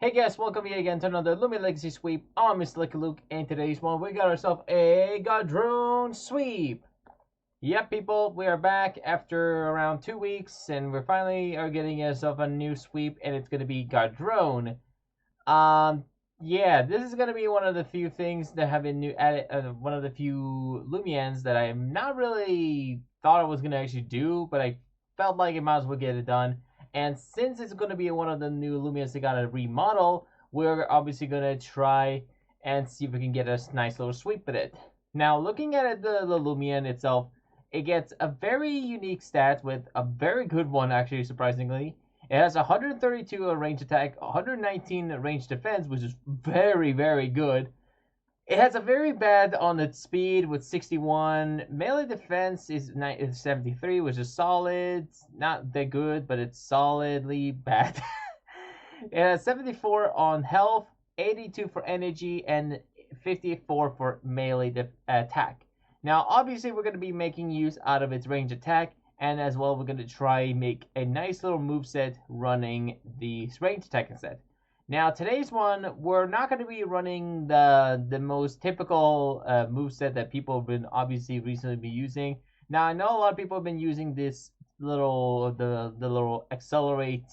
Hey guys, welcome here again to another Loomian Legacy Sweep. I'm Mr. Lucky Luke, and today's one we got ourselves a Gardrone Sweep. Yep, people, we are back after around 2 weeks, and we finally are getting ourselves a new sweep, and it's gonna be Gardrone. Yeah, this is gonna be one of the few things that have been new added. One of the few Loomians that I am not really thought I was gonna actually do, but I felt like it might as well get it done. And since it's gonna be one of the new Loomians that got a remodel, we're obviously gonna try and see if we can get a nice little sweep with it. Now, looking at it, the Loomian itself, it gets a very unique stat with a very good one, actually, surprisingly. It has 132 range attack, 119 range defense, which is very, very good. It has a very bad on its speed with 61. Melee defense is 73, which is solid. Not that good, but it's solidly bad. It has 74 on health, 82 for energy, and 54 for melee attack. Now, obviously, we're going to be making use out of its range attack, and as well, we're going to try make a nice little move set running the range attack instead. Now, today's one, we're not going to be running the most typical move set that people have been obviously recently be using. Now, I know a lot of people have been using this little the little accelerate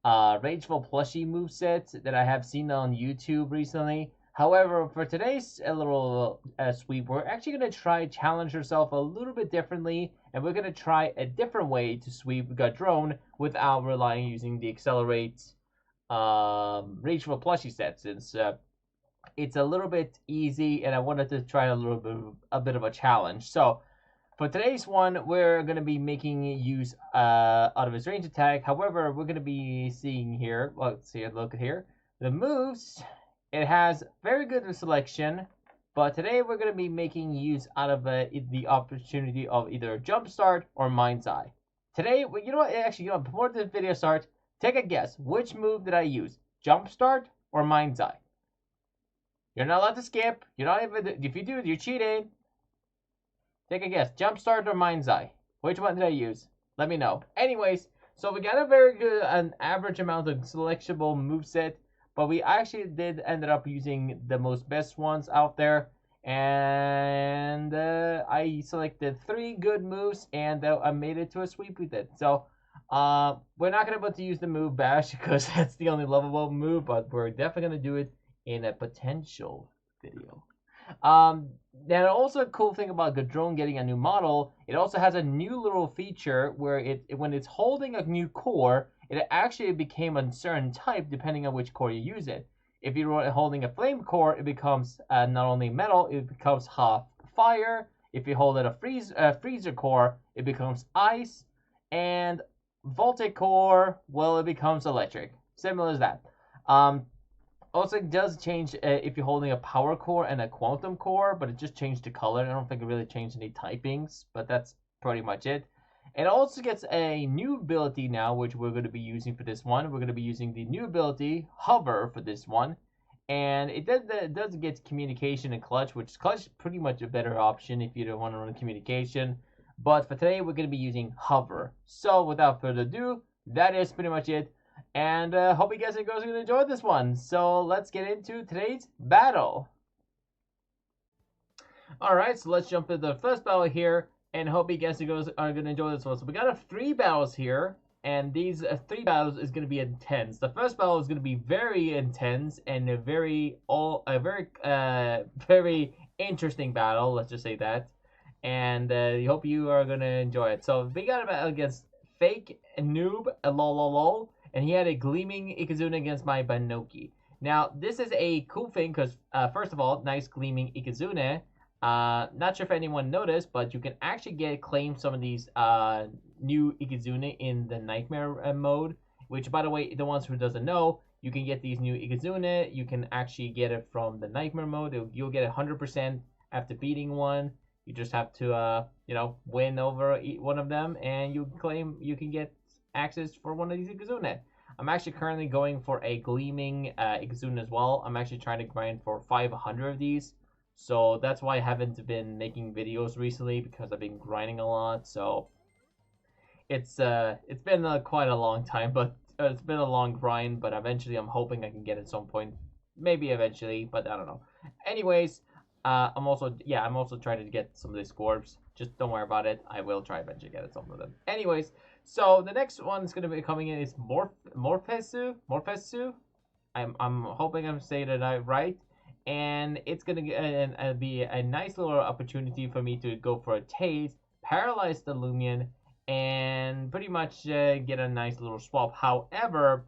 rageful plushie moveset that I have seen on YouTube recently. However, for today's little sweep, we're actually going to try challenge ourselves a little bit differently, and we're going to try a different way to sweep Gardrone without relying using the accelerate rageful plushie set, since it's a little bit easy, and I wanted to try a bit of a challenge. So for today's one, we're going to be making use out of his range attack. However, we're going to be seeing here, well, let's see, look here, the moves. It has very good selection, but today we're going to be making use out of the opportunity of either Jumpstart or Mind's Eye. Today, you know what, actually, before this video starts, take a guess. Which move did I use? Jumpstart or Mind's Eye? You're not allowed to skip. You're not even, if you do, you're cheating. Take a guess. Jumpstart or Mind's Eye? Which one did I use? Let me know. Anyways, so we got a very good, an average amount of selectable moveset, but we actually ended up using the most best ones out there. And I selected 3 good moves, and I made it to a sweep with it. So we're not going to be able to use the move Bash because that's the only lovable move, but we're definitely going to do it in a potential video. Now, also a cool thing about Gardrone getting a new model, it also has a new little feature where when it's holding a new core, it actually became a certain type depending on which core you use it. If you're holding a flame core, it becomes not only metal, it becomes half fire. If you hold it a freezer core, it becomes ice. And voltaic core, well, it becomes electric. Similar as that. Also, it does change if you're holding a power core and a quantum core, but it just changed the color. I don't think it really changed any typings, but that's pretty much it. It also gets a new ability now, which we're going to be using for this one. We're going to be using the new ability, Hover, for this one. And it does get communication and clutch, which clutch is pretty much a better option if you don't want to run communication. But for today, we're going to be using Hover. So without further ado, that is pretty much it. And hope you guys are going to enjoy this one. So let's get into today's battle. Alright, so let's jump into the first battle here. And hope you guys are going to enjoy this one. So we got 3 battles here. And these 3 battles is going to be intense. The first battle is going to be very intense and a very interesting battle. Let's just say that. And I hope you are going to enjoy it. So we got a battle against Fake Noob, lol. And he had a Gleaming Ikazuna against my Banoki. Now, this is a cool thing because, first of all, nice Gleaming Ikazuna. Not sure if anyone noticed, but you can actually claim some of these new Ikazuna in the Nightmare mode. Which, by the way, the ones who doesn't know, you can get these new Ikazuna. You can actually get it from the Nightmare mode. You'll get 100% after beating one. You just have to, win over one of them, and you can get access for one of these Ikazuna. I'm actually currently going for a Gleaming Ikazuna as well. I'm actually trying to grind for 500 of these. So that's why I haven't been making videos recently, because I've been grinding a lot. So it's been quite a long time, but it's been a long grind, but eventually I'm hoping I can get it at some point. Maybe eventually, but I don't know. Anyways, I'm also trying to get some of these scorps. Just don't worry about it. I will try eventually get some of them. Anyways, so the next one is gonna be coming in is Morphesu. I'm hoping I'm saying it right, and it's gonna be a nice little opportunity for me to go for a tase, paralyze the Loomian, and pretty much get a nice little swap. However,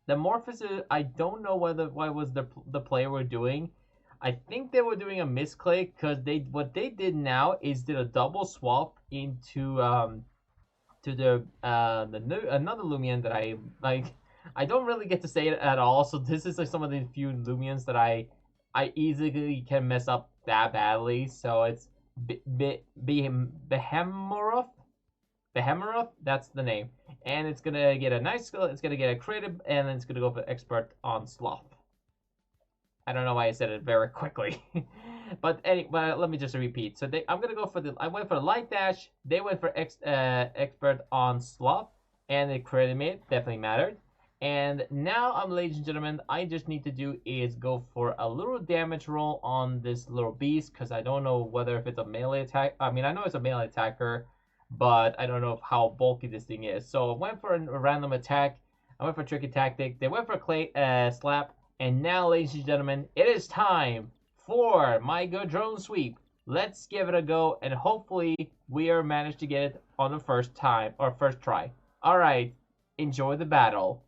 the Morpheus, I don't know what was the play we're doing. I think they were doing a misclick because what they did now is did a double swap into to the new another Loomian that I like. I don't really get to say it at all. So this is like some of the few Loomians that I easily can mess up that badly. So it's Behemoth. Behemoth, that's the name. And it's gonna get a nice skill, it's gonna get a creative, and then it's gonna go for expert on sloth. I don't know why I said it very quickly. but let me just repeat. So I went for the light dash, they went for expert on sloth, and the creative mate definitely mattered. And now, ladies and gentlemen, I just need to do is go for a little damage roll on this little beast, because I don't know whether if it's a melee attack. I mean, I know it's a melee attacker, but I don't know how bulky this thing is. So I went for a random attack. I went for a tricky tactic. They went for a clay slap. And now, ladies and gentlemen, it is time for my Gardrone sweep. Let's give it a go, and hopefully we are managed to get it on the first time or first try. All right, enjoy the battle.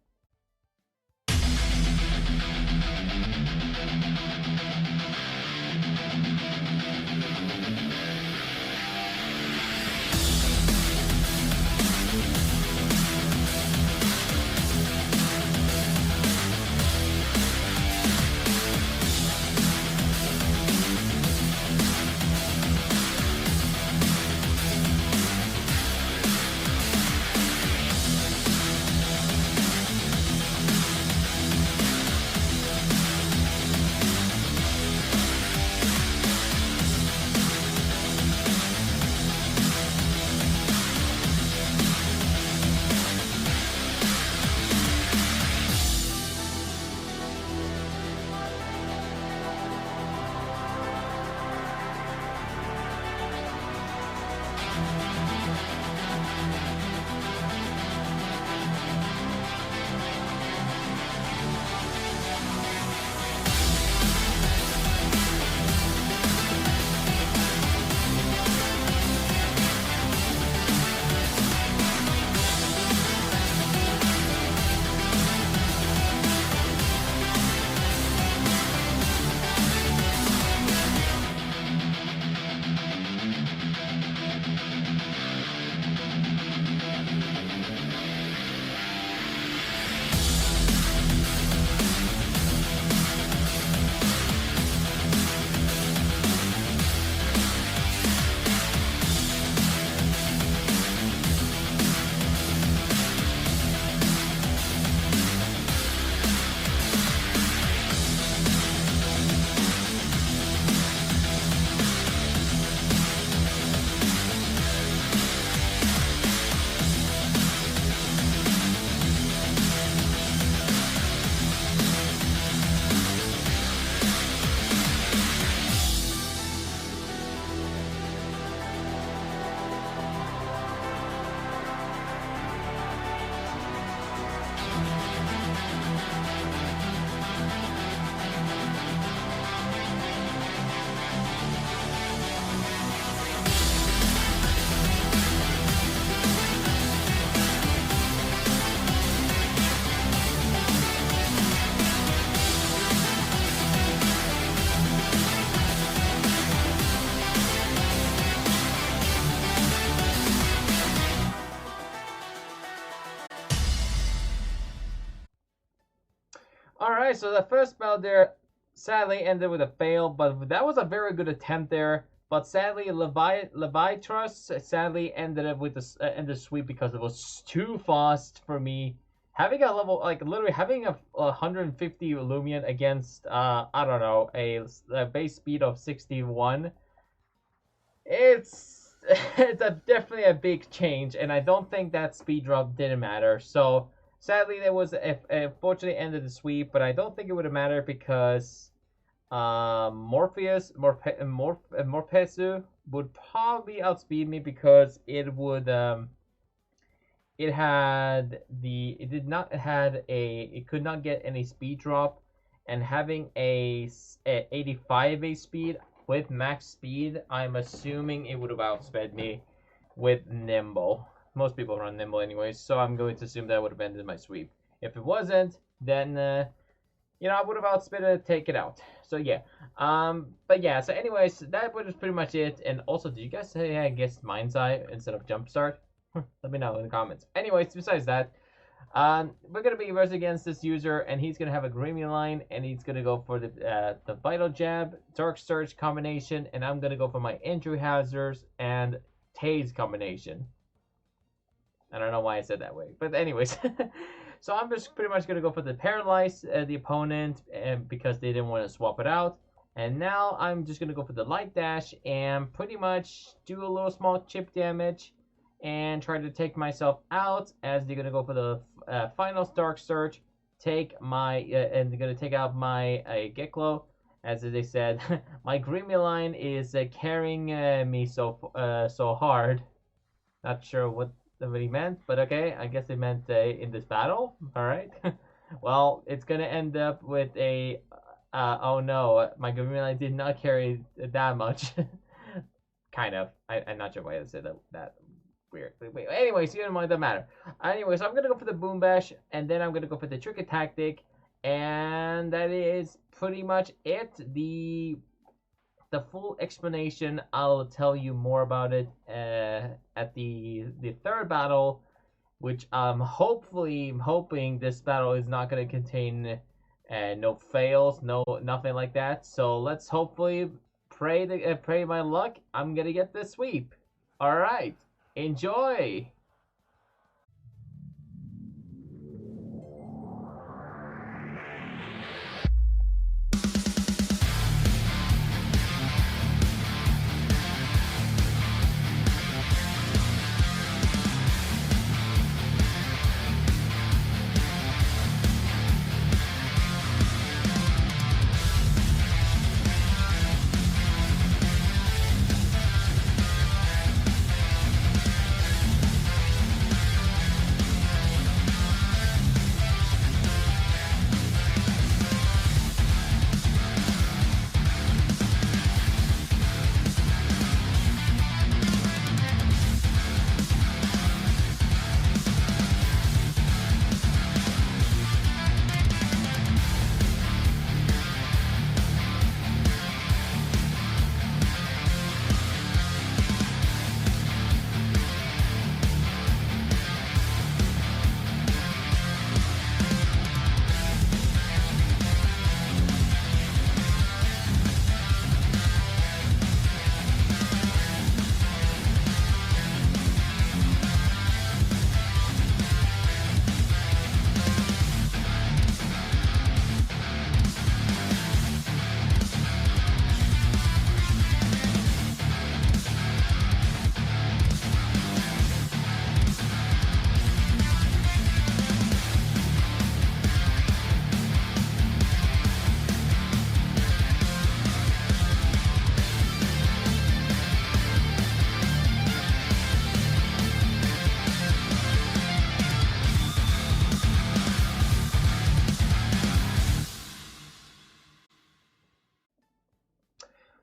Alright, so the first battle there sadly ended with a fail, but that was a very good attempt there. But sadly, Levitrus sadly ended up with the sweep because it was too fast for me. Having a level, like literally having a 150 Loomian against, I don't know, a base speed of 61, it's definitely a big change, and I don't think that speed drop didn't matter. So Sadly, there was unfortunately ended the sweep, but I don't think it would have mattered because Morpesu would probably outspeed me because it could not get any speed drop, and having a 85 base speed with max speed, I'm assuming it would have outsped me with nimble. Most people run nimble anyways, so I'm going to assume that would have ended my sweep. If it wasn't, then I would have outsped it, take it out. So yeah, but yeah. So anyways, that was pretty much it. And also, did you guys say I guessed Mind's Eye instead of Jumpstart? Let me know in the comments. Anyways, besides that, we're gonna be versus against this user, and he's gonna have a Gleaming line, and he's gonna go for the Vital Jab, Dark Surge combination, and I'm gonna go for my Injury Hazards and Tase combination. I don't know why I said that way, but anyways. So I'm just pretty much gonna go for the Paralyze the opponent, and because they didn't want to swap it out. And now I'm just gonna go for the Light Dash and pretty much do a little small chip damage and try to take myself out, as they're gonna go for the final Dark Surge, take my and they're gonna take out my Geklo. As they said, my Gleaming line is carrying me so hard. Not sure what he meant, but okay, I guess it meant in this battle. All right. Well, it's gonna end up with a oh no, my Gleaming line did not carry that much. Kind of. I'm not sure why I said that weird. Wait, anyways, you don't mind, that matter. Anyways, I'm gonna go for the Boom Bash, and then I'm gonna go for the Tricky Tactic, and that is pretty much it. The full explanation, I'll tell you more about it at the third battle, which I'm hoping this battle is not gonna contain no fails, nothing like that. So let's hopefully pray my luck. I'm gonna get this sweep. All right. Enjoy!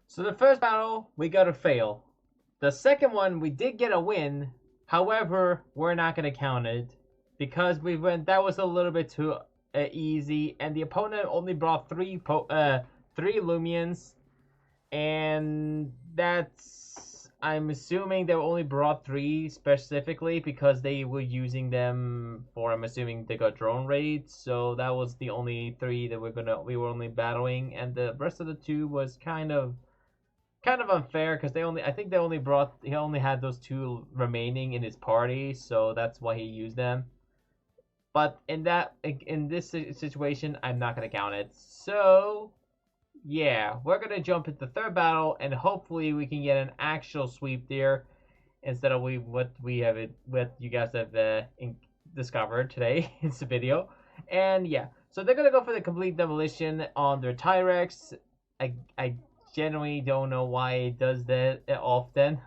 So the first battle, we got a fail. The second one, we did get a win. However, we're not going to count it because that was a little bit too easy, and the opponent only brought three Loomians, and I'm assuming they only brought three specifically because they were using them for, I'm assuming, they got drone raids. So that was the only three that we were only battling, and the rest of the two was kind of unfair because he only had those two remaining in his party, so that's why he used them. But in this situation, I'm not gonna count it. So yeah, we're gonna jump into the third battle, and hopefully we can get an actual sweep there instead of what you guys have discovered today in this video. And yeah, so they're gonna go for the complete demolition on their Tyrex. I genuinely don't know why it does that often.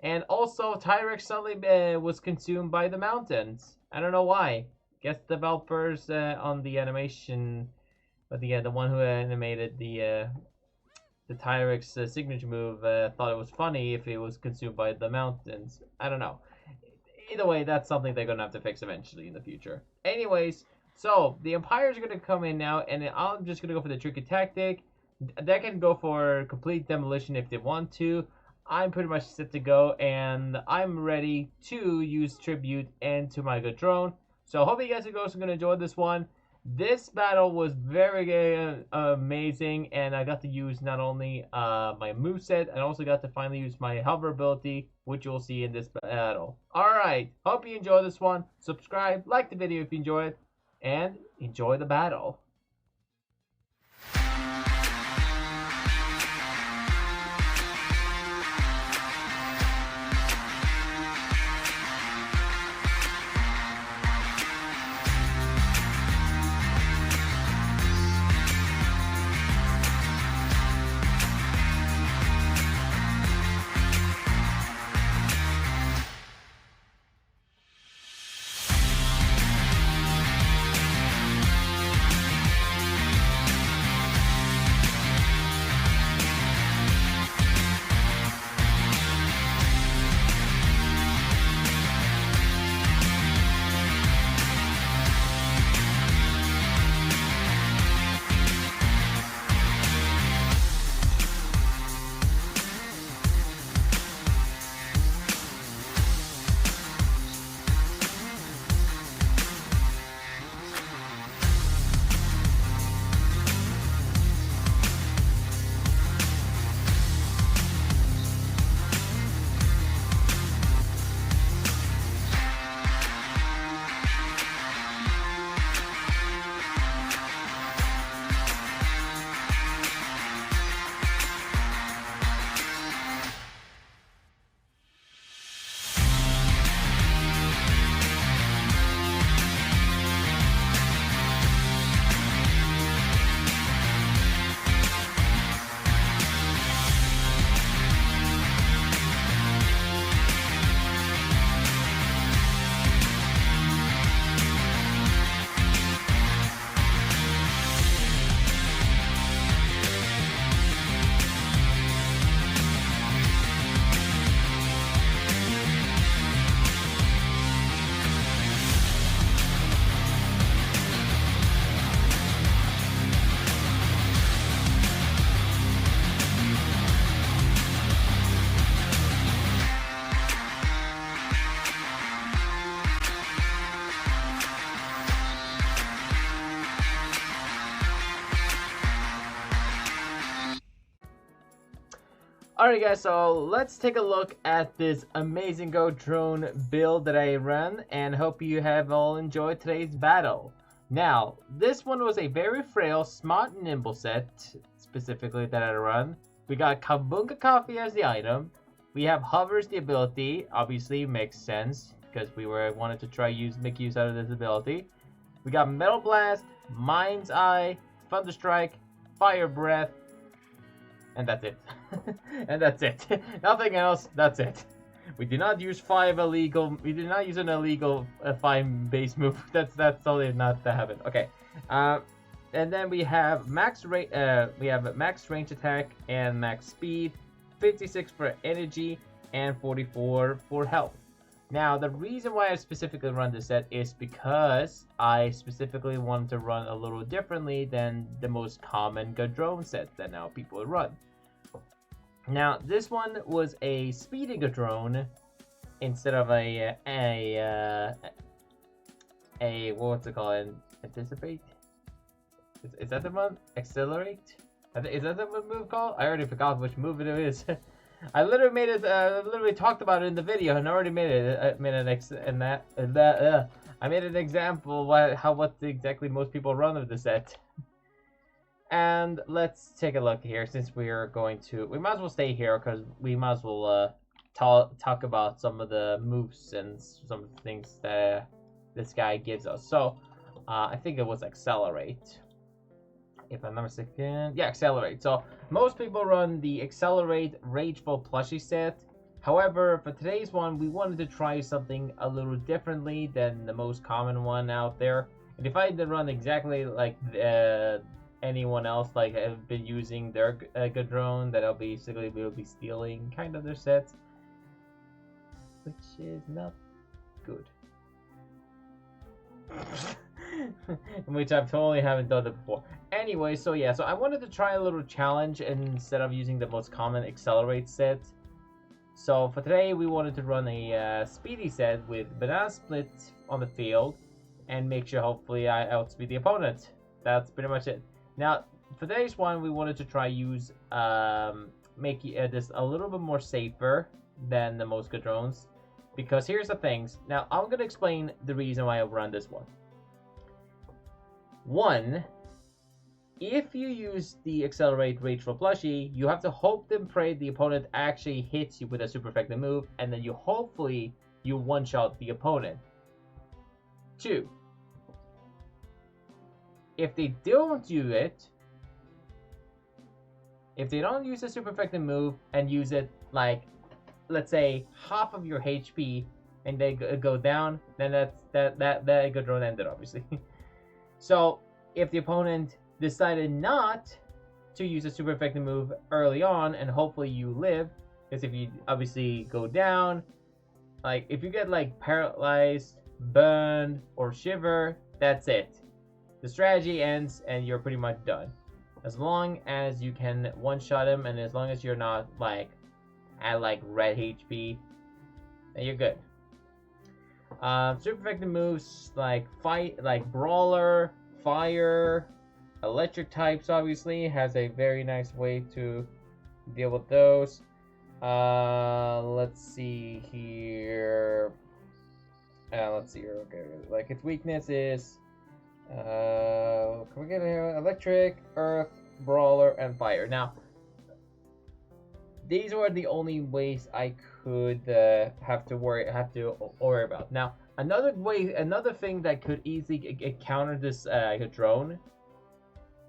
And also, Tyrex suddenly was consumed by the mountains. I don't know why. Guess developers on the animation, but the one who animated the Tyrex signature move thought it was funny if it was consumed by the mountains. I don't know. Either way, that's something they're gonna have to fix eventually in the future. Anyways, so the Empires are gonna come in now, and I'm just gonna go for the tricky tactic. They can go for complete demolition if they want to. I'm pretty much set to go, and I'm ready to use tribute into my Gardrone. So I hope you guys are going to enjoy this one. This battle was very amazing, and I got to use not only my moveset, I also got to finally use my hover ability, which you'll see in this battle. Alright, hope you enjoy this one. Subscribe, like the video if you enjoy it, and enjoy the battle. Alright guys, so let's take a look at this amazing Gardrone build that I ran, and hope you have all enjoyed today's battle. Now, this one was a very frail, smart, and nimble set, specifically that I run. We got Kabunga Coffee as the item. We have Hover as the ability, obviously makes sense, because we wanted to try make use out of this ability. We got Metal Blast, Mind's Eye, Thunder Strike, Fire Breath, and that's it. And that's it. Nothing else. That's it. We did not use we did not use an illegal 5 base move. That's totally not to happen. Okay. And then we have max range attack and max speed, 56 for energy, and 44 for health. Now, the reason why I specifically run this set is because I specifically wanted to run a little differently than the most common Gardrone set that now people run. Now, this one was a speedy Gardrone instead of a what's it called? Anticipate? Is that the one? Accelerate? Is that the move called? I already forgot which move it is. I literally made it. Literally talked about it in the video, and already made it. I made an example what exactly most people run with the set. And let's take a look here, since we are going to. We might as well stay here because we might as well talk about some of the moves and some of the things that this guy gives us. So I think it was accelerate. If I'm not mistaken, yeah, accelerate. So most people run the accelerate rageful plushie set. However, for today's one, we wanted to try something a little differently than the most common one out there. And if I had to run exactly like anyone else, like I've been using their Gardrone, that I'll basically will be stealing kind of their sets, which is not good. Which I've totally haven't done it before. Anyway, so yeah, so I wanted to try a little challenge instead of using the most common accelerate set. So for today, we wanted to run a speedy set with banana split on the field and make sure hopefully I outspeed the opponent. That's pretty much it. Now, for today's one, we wanted to try use make this a little bit more safer than the most good drones. Because here's the things. Now, I'm going to explain the reason why I run this one. One, if you use the accelerate rageful plushie, you have to hope and pray the opponent actually hits you with a super effective move, and then you hopefully you one-shot the opponent. Two, if they don't do it, if they don't use a super effective move and use it like, let's say, half of your HP, and they go down, then that good drone ended, obviously. So, if the opponent decided not to use a super effective move early on, and hopefully you live, because if you obviously go down, like, if you get, like, paralyzed, burned, or shiver, that's it. The strategy ends, and you're pretty much done. As long as you can one-shot him, and as long as you're not, like, at, like, red HP, then you're good. Super effective moves like fight, like brawler, fire, electric types obviously has a very nice way to deal with those. Let's see here. Okay, like its weakness is can we get here? Electric, earth, brawler, and fire. Now, these were the only ways I could have to worry about. Now, another thing that could easily counter this drone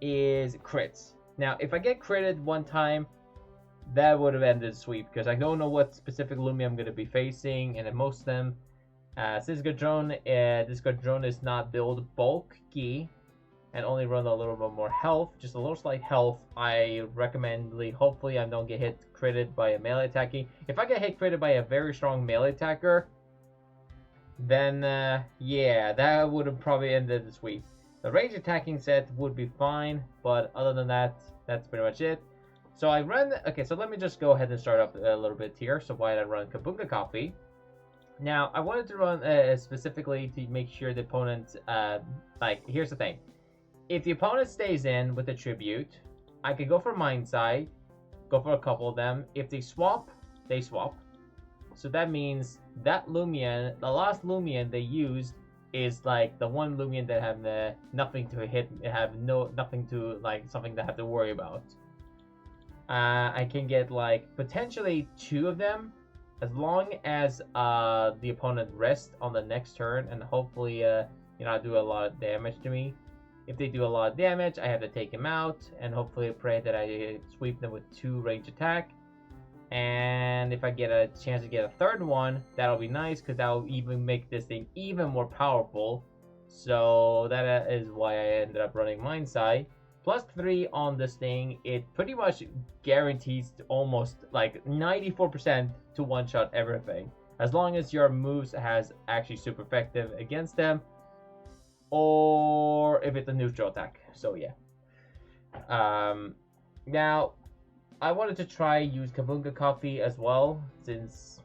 is crits. Now, if I get critted one time, that would have ended the sweep because I don't know what specific Loomian I'm going to be facing, and in most of them, since this Gardrone is not build bulky and only run a little bit more health, just a little slight health, I recommend, hopefully I don't get hit critted by a melee attacking. If I get hit critted by a very strong melee attacker, then yeah, that would have probably ended the sweep. The range attacking set would be fine, but other than that, that's pretty much it. So I ran, okay, so let me just go ahead and start up a little bit here. So why did I run Kabunga Coffee? Now, I wanted to run specifically to make sure the opponent, here's the thing. If the opponent stays in with a tribute, I could go for Mind Side, go for a couple of them. If they swap, they swap. So that means that Loomian, the last Loomian they used, is like the one Loomian that have nothing to hit, nothing to something to have to worry about. I can get potentially 2 of them, as long as the opponent rests on the next turn, and hopefully do a lot of damage to me. If they do a lot of damage, I have to take him out, and hopefully pray that I sweep them with 2 range attack. And if I get a chance to get a third one, that'll be nice, because that'll even make this thing even more powerful. So that is why I ended up running Mind Side. Plus 3 on this thing, it pretty much guarantees almost 94% to one-shot everything. As long as your moves has actually super effective against them, or if it's a neutral attack. So yeah. Now, I wanted to try use Kabunga Coffee as well, since,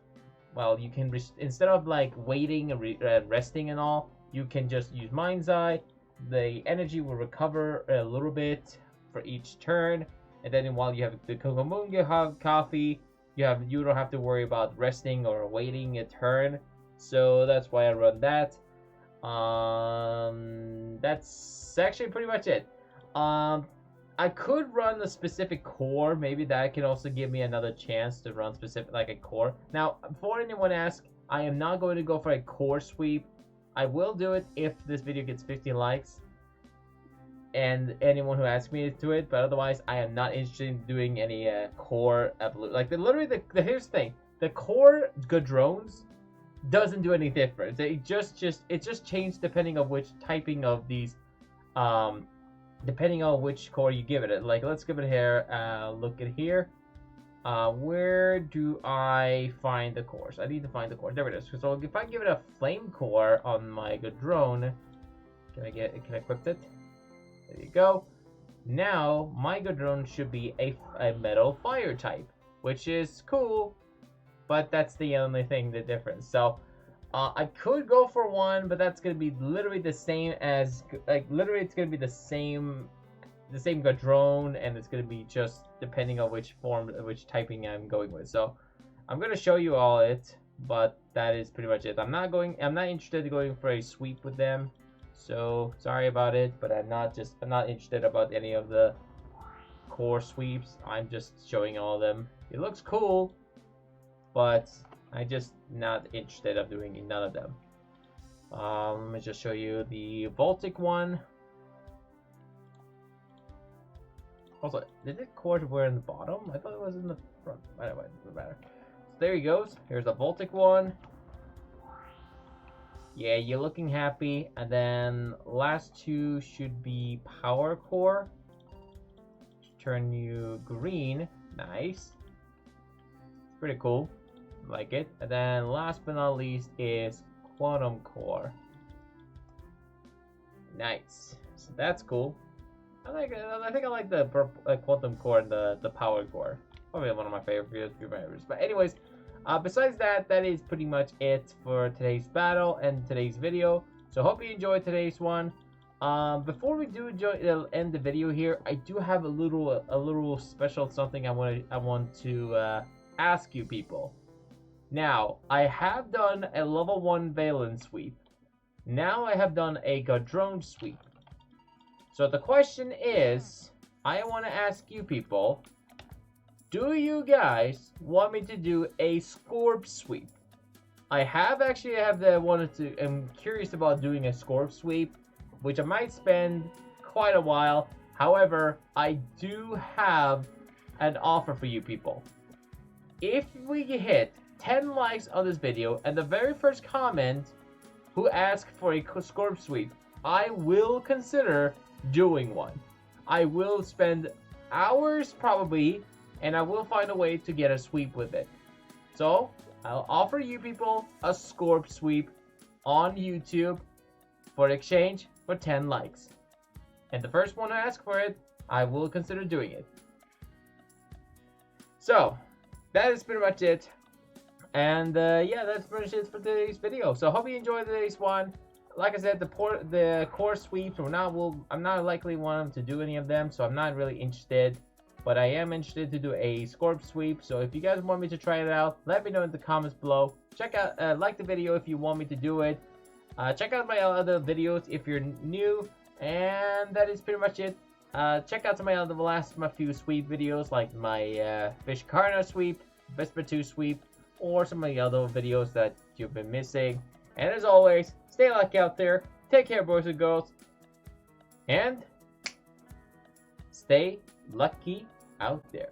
well, you can instead of waiting and resting and all, you can just use Mind's Eye. The energy will recover a little bit for each turn, and then while you have the Kabunga Coffee, you don't have to worry about resting or waiting a turn. So that's why I run that. That's actually pretty much it. I could run a specific core. Maybe that can also give me another chance to run specific, like a core. Now, before anyone asks, I am not going to go for a core sweep. I will do it if this video gets 50 likes. And anyone who asks me to do it, but otherwise, I am not interested in doing any core evolution. Like, literally, here's the thing. The core Gardrones doesn't do any different. It just changed depending on which typing of these, depending on which core you give it. Like, let's give it here. Look at here. Where do I find the cores? I need to find the core. There it is. So if I give it a flame core on my Gardrone, can I equip it? There you go. Now my Gardrone should be a metal fire type, which is cool. But that's the only thing, the difference. So, I could go for one, but that's gonna be literally the same as, like, literally it's gonna be the same Gardrone, and it's gonna be just depending on which form, which typing I'm going with. So, I'm gonna show you all it, but that is pretty much it. I'm not interested in going for a sweep with them. So, sorry about it, but I'm not interested about any of the core sweeps. I'm just showing all of them. It looks cool, but I'm just not interested of doing none of them. Let me just show you the Voltic one. Also, did the cord wear in the bottom? I thought it was in the front. Anyway, it doesn't matter. So there he goes. Here's the Voltic one. Yeah, you're looking happy. And then last two should be power core. Turn you green. Nice. Pretty cool. Like it. And then last but not least is quantum core. Nice. So that's cool. I think I like the quantum core and the power core. Probably one of my favorites. But anyways, besides that, that is pretty much it for today's battle and today's video. So hope you enjoyed today's one. Before we do end the video here, I do have a little special something I want to ask you people. Now, I have done a level 1 Valen sweep. Now I have done a Gardrone sweep. So the question is, I want to ask you people, do you guys want me to do a Scorp sweep? I'm curious about doing a Scorp sweep, which I might spend quite a while. However, I do have an offer for you people. If we hit 10 likes on this video and the very first comment who asks for a Scorp sweep, I will consider doing one. I will spend hours probably, and I will find a way to get a sweep with it. So I'll offer you people a Scorp sweep on YouTube for exchange for 10 likes. And the first one to ask for it, I will consider doing it. So that is pretty much it. And yeah, that's pretty much it for today's video. So hope you enjoyed today's one. Like I said, the core sweeps, I'm not likely want to do any of them, so I'm not really interested. But I am interested to do a Scorp sweep. So if you guys want me to try it out, let me know in the comments below. Check out, like the video if you want me to do it. Check out my other videos if you're new. And that is pretty much it. Check out some of my few sweep videos, like my Fish Carna sweep, Vesper 2 sweep, or some of the other videos that you've been missing. And as always, stay lucky out there, take care boys and girls, and stay lucky out there.